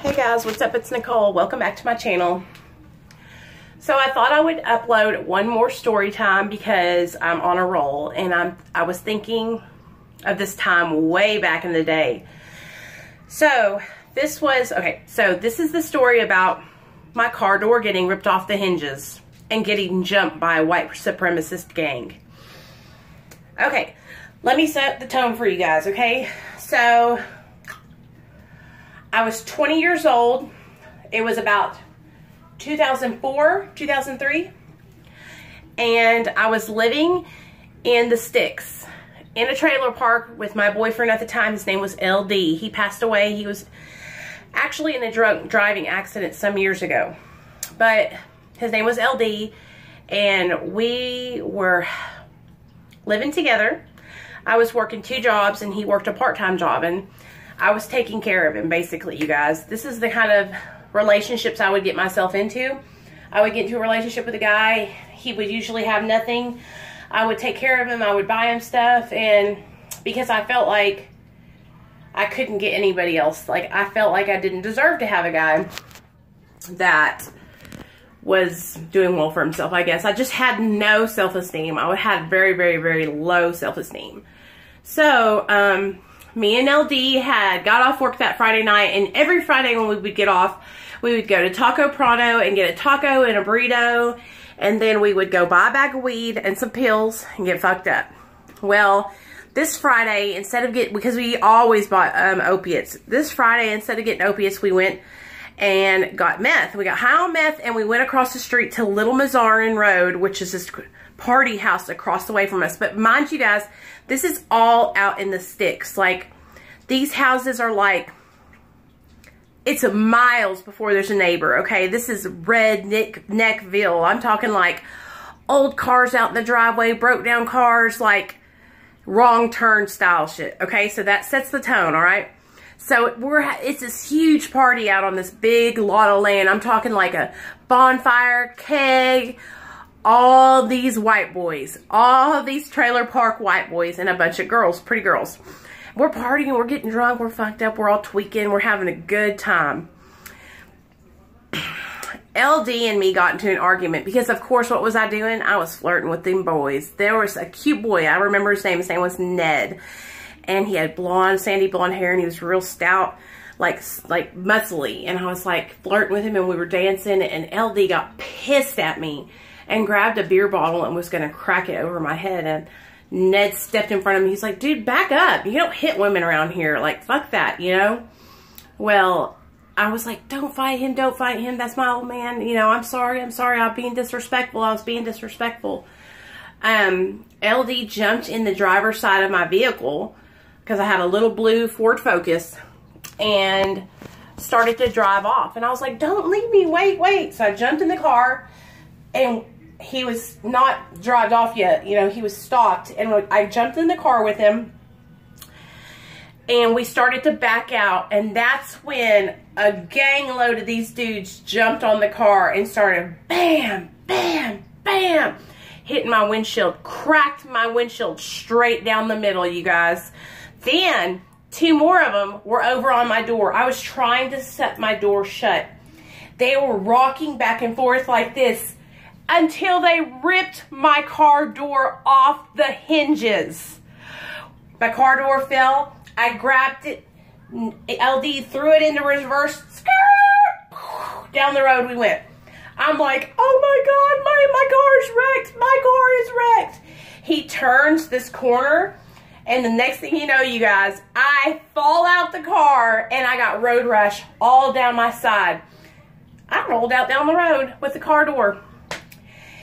Hey guys, what's up? It's Nicole. Welcome back to my channel. So I thought I would upload one more story time because I'm on a roll, and I was thinking of this time way back in the day. So this is the story about my car door getting ripped off the hinges and getting jumped by a white supremacist gang. Okay, let me set the tone for you guys, okay? So I was 20 years old. It was about 2004, 2003. And I was living in the sticks in a trailer park with my boyfriend at the time. His name was LD. He passed away. He was actually in a drunk driving accident some years ago. But his name was LD, and we were living together. I was working 2 jobs and he worked a part-time job, and I was taking care of him, basically, you guys. This is the kind of relationships I would get myself into. I would get into a relationship with a guy. He would usually have nothing. I would take care of him. I would buy him stuff. And because I felt like I couldn't get anybody else. Like, I felt like I didn't deserve to have a guy that was doing well for himself, I guess. I just had no self-esteem. I had very, very, very low self-esteem. So, me and LD had got off work that Friday night, and every Friday when we would get off, we would go to Taco Prado and get a taco and a burrito, and then we would go buy a bag of weed and some pills and get fucked up. Well, this Friday, because we always bought opiates, this Friday, instead of getting opiates, we went and got meth. We got high on meth, and we went across the street to Little Mazarin Road, which is this party house across the way from us. But mind you guys, this is all out in the sticks. Like, these houses are like, it's miles before there's a neighbor, okay? This is Redneckville. I'm talking like old cars out in the driveway, broke down cars, like wrong turn style shit, okay? So that sets the tone, all right? So it's this huge party out on this big lot of land. I'm talking like a bonfire, keg, all these white boys, all these trailer park white boys, and a bunch of girls, pretty girls. We're partying, we're getting drunk, we're fucked up, we're all tweaking, we're having a good time. LD and me got into an argument because, of course, what was I doing? I was flirting with them boys. There was a cute boy. I remember his name. His name was Ned. And he had blonde, sandy blonde hair, and he was real stout, like muscly. And I was like flirting with him, and we were dancing, and LD got pissed at me and grabbed a beer bottle and was going to crack it over my head. And Ned stepped in front of me. He's like, dude, back up. You don't hit women around here. Like, fuck that, you know? Well, I was like, don't fight him. Don't fight him. That's my old man. You know, I'm sorry. I'm sorry. I'm being disrespectful. I was being disrespectful. LD jumped in the driver's side of my vehicle, because I had a little blue Ford Focus, and started to drive off. And I was like, don't leave me, wait. So I jumped in the car, and he was not driven off yet. You know, he was stopped. And I jumped in the car with him, and we started to back out. And that's when a gang load of these dudes jumped on the car and started bam, bam, bam, hitting my windshield. Cracked my windshield straight down the middle, you guys. Then 2 more of them were over on my door. I was trying to set my door shut. They were rocking back and forth like this until they ripped my car door off the hinges. My car door fell. I grabbed it. LD threw it into reverse. Skirt! Down the road we went. I'm like, oh my God, my car is wrecked. My car is wrecked. He turns this corner, and the next thing you know, you guys, I fall out the car, and I got road rash all down my side. I rolled out down the road with the car door.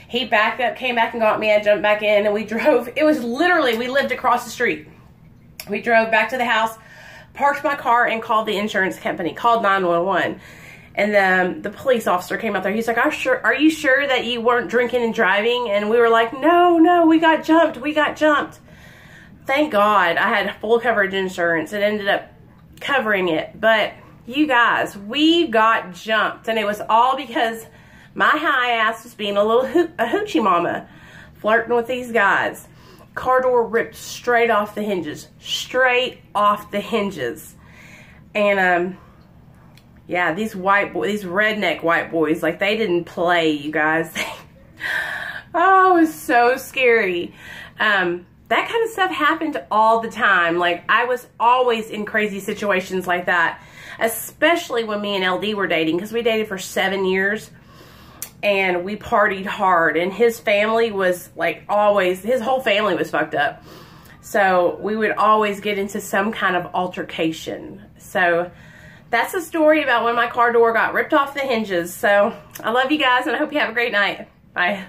He backed up, came back and got me. I jumped back in, and we drove. It was literally, we lived across the street. We drove back to the house, parked my car, and called the insurance company, called 911. And the police officer came out there. He's like, are you sure that you weren't drinking and driving? And we were like, no, we got jumped. We got jumped. Thank God I had full coverage insurance. It ended up covering it. But you guys, we got jumped. And it was all because my high ass was being a hoochie mama, flirting with these guys. Car door ripped straight off the hinges. Straight off the hinges. And Yeah, these redneck white boys, like, they didn't play, you guys. Oh, it was so scary. That kind of stuff happened all the time. Like, I was always in crazy situations like that, especially when me and LD were dating, because we dated for 7 years, and we partied hard, and his family was, like, always, his whole family was fucked up. So we would always get into some kind of altercation. So that's a story about when my car door got ripped off the hinges. So I love you guys, and I hope you have a great night. Bye.